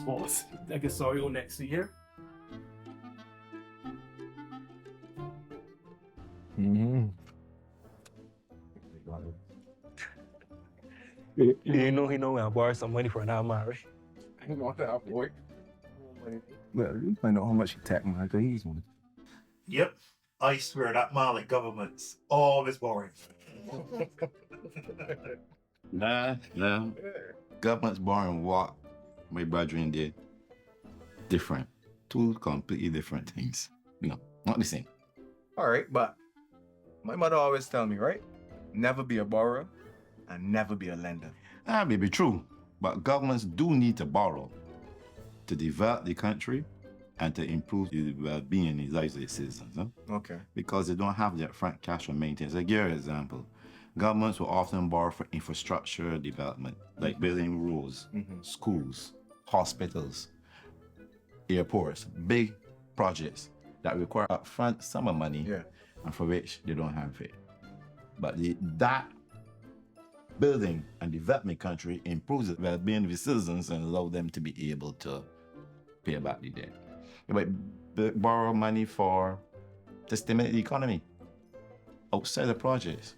sports like a Sorio next year. You know he know I borrow some money for an man, right? I don't know that boy. Well, you find out how much he tax man, cause he's one. Yep. I swear that Mali government's always boring. Nah. Government's borrowing what my brethren did. Different. Two completely different things. Not the same. All right, but my mother always tell me, right? Never be a borrower and never be a lender. That may be true, but governments do need to borrow to develop the country and to improve the well-being and the lives of the citizens. Huh? Okay. Because they don't have the upfront cash for maintenance. I'll give you an example. Governments will often borrow for infrastructure development, like building roads, schools, hospitals, airports, big projects that require upfront sum of money and for which they don't have it. But that building and development country improves the well-being of the citizens and allow them to be able to pay back the debt. You might borrow money to stimulate the economy outside the projects.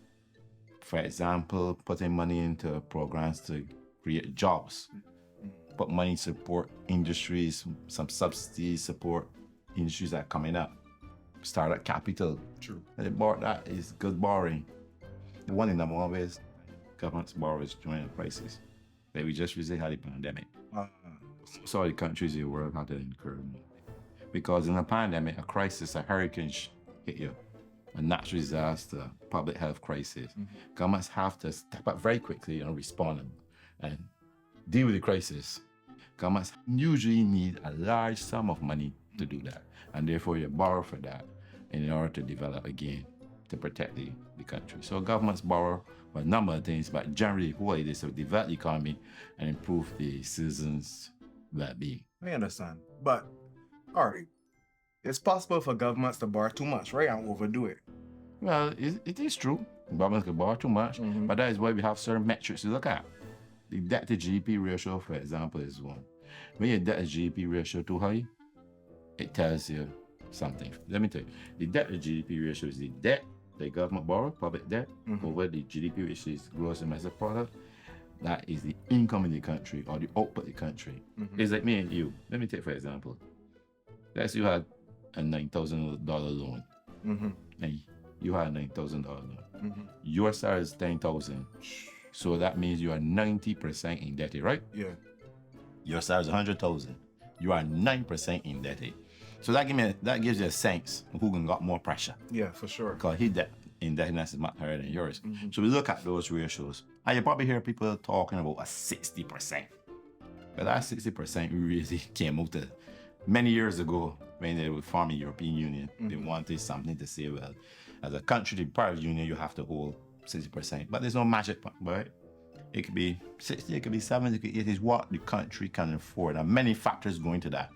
For example, putting money into programs to create jobs, put money to support industries, some subsidies support industries that are coming up, startup capital. True. That is good borrowing. The one in always governments borrow is during a crisis. Like we just recently had a pandemic. So the countries in the world had to incur more. Because in a pandemic, a crisis, a hurricane hit you, a natural disaster, public health crisis. Governments have to step up very quickly and respond and deal with the crisis. Governments usually need a large sum of money to do that. And therefore you borrow for that in order to develop again, to protect the country. So governments borrow for a number of things, but generally what it is to develop the economy and improve the citizens' well-being. I understand. But, all right, it's possible for governments to borrow too much, right, and overdo it. Well, it is true. Governments can borrow too much, but that is why we have certain metrics to look at. The debt-to-GDP ratio, for example, is one. When your debt-to-GDP ratio too high, it tells you something. Let me tell you, the debt-to-GDP ratio is the debt the government borrow, public debt, over the GDP, which is gross domestic product. That is the income in the country or the output of the country. It's like me and you. Let me take for example. Let's say you had a $9,000 loan. And you had a $9,000 loan. Your salary is $10,000. So that means you are 90% indebted, right? Yeah. Your salary is $100,000. You are 9% indebted. So that gives you a sense of who can got more pressure. Yeah, for sure. Because his indebtedness is much higher than yours. So we look at those ratios. And you probably hear people talking about a 60%. But that 60% really came out many years ago when they were forming the European Union. They wanted something to say, well, as a country, the part of the union, you have to hold 60%. But there's no magic, right? It could be 60, it could be 70, it is what the country can afford. And many factors go into that.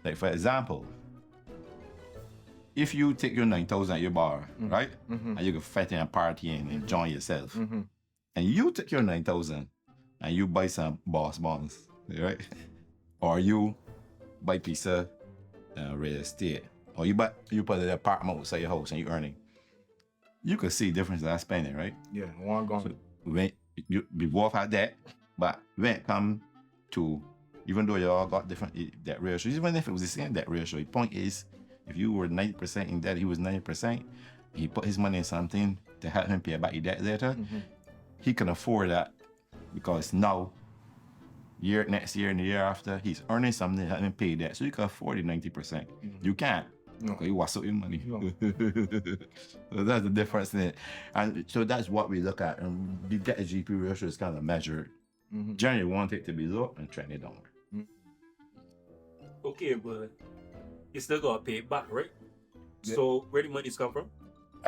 Like for example, if you take your 9,000 at your bar, right? And you go fit in a party and enjoy yourself. And you take your 9,000 and you buy some boss bonds, right? Or you buy a piece of real estate. Or you put an apartment outside your house and you're earning. You could see the difference in that spending, right? Yeah, one gone. So when you both have that, but when it comes to, even though you all got different debt ratios, even if it was the same debt ratio, the point is, if you were 90% in debt, he was 90%, he put his money in something to help him pay back the debt later, he can afford that because now, next year and the year after, he's earning something to help him pay that. So you can afford the 90%. You can't. No. Because you wash out your money. No. So that's the difference in it. And so that's what we look at. And the debt-to-GDP ratio is kind of measured. Generally, we want it to be low and trend it downward. Okay, but you still gotta pay it back, right? Yeah. So where the money's come from?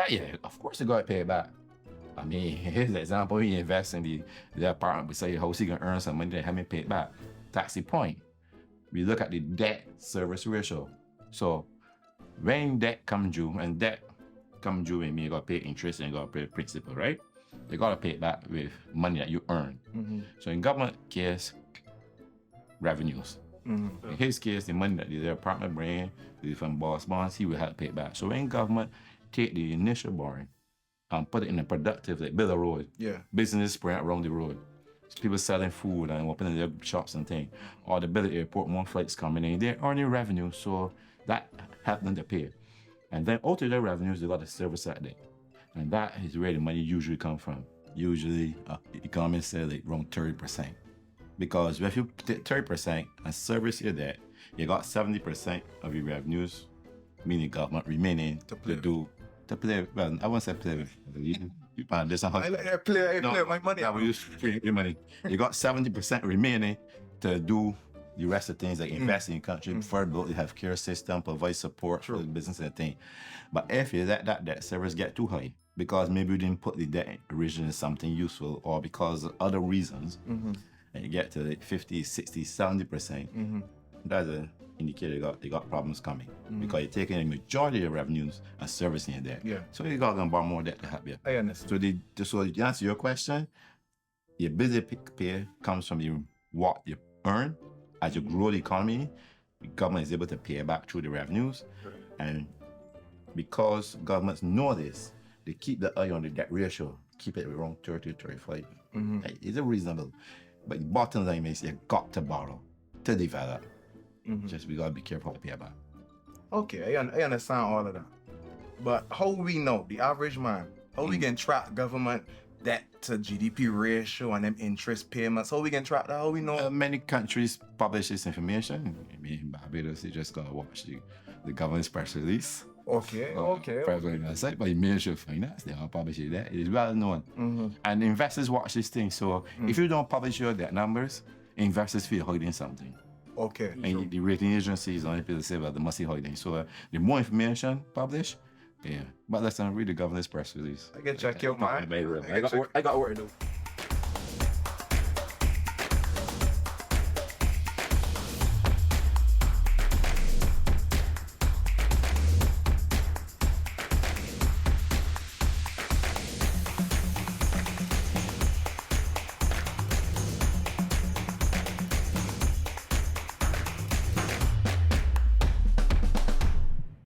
Yeah, of course you gotta pay it back. I mean, here's the example, he invests in the apartment beside your house, he can earn some money to have me pay it back. That's the point. We look at the debt service ratio. So when debt comes due, and debt comes due, and you gotta pay interest and you gotta pay principal, right? You gotta pay it back with money that you earn. So in government case, revenues. Mm-hmm. In his case, the money that the apartment bring from boss bonds, he will have to pay it back. So when government take the initial borrowing and put it in a productive, like build a road, Yeah. business spread around the road. People selling food and opening their shops and things. Or the build airport, more flights coming in. They're earning revenue, so that helps them to pay. And then out of their revenues, they got the service that day. And that is where the money usually come from. Usually, economists say like around 30%. Because if you take 30% and service your debt, you got 70% of your revenues, meaning government remaining to play. Well, I won't say play. You find this I like that play. I play my money. Now we use free your money. You got 70% remaining to do the rest of things like invest in your country, further build the healthcare system, provide support for the business and thing. But if you let that debt service get too high, because maybe you didn't put the debt originally in something useful, or because of other reasons, and you get to like 50, 60, 70%, that's an indicator they got problems coming. Because you're taking a majority of your revenues and servicing your debt. Yeah. So you got to borrow more debt to help you. I understand. So to answer your question, your busy pay comes from what you earn. As you grow the economy, the government is able to pay back through the revenues. And because governments know this, they keep the eye on the debt ratio, keep it around 30, 35. Like, it's reasonable. But the bottom line is you got to borrow to develop. Just we got to be careful to pay back. Okay, I understand all of that. But how we know, the average man, how we can track government debt to GDP ratio and them interest payments? How we can track that? How we know? Many countries publish this information. I mean, in Barbados, you just got to watch the government's press release. Okay. President website, but in Ministry of Finance, they are publishing that. It is well known. And investors watch this thing. So if you don't publish your debt numbers, investors feel hiding something. Okay. And the rating agencies only people say, well, they must be hiding. So the more information published, yeah. But let's read the governor's press release. I can check your mind. I got work to do.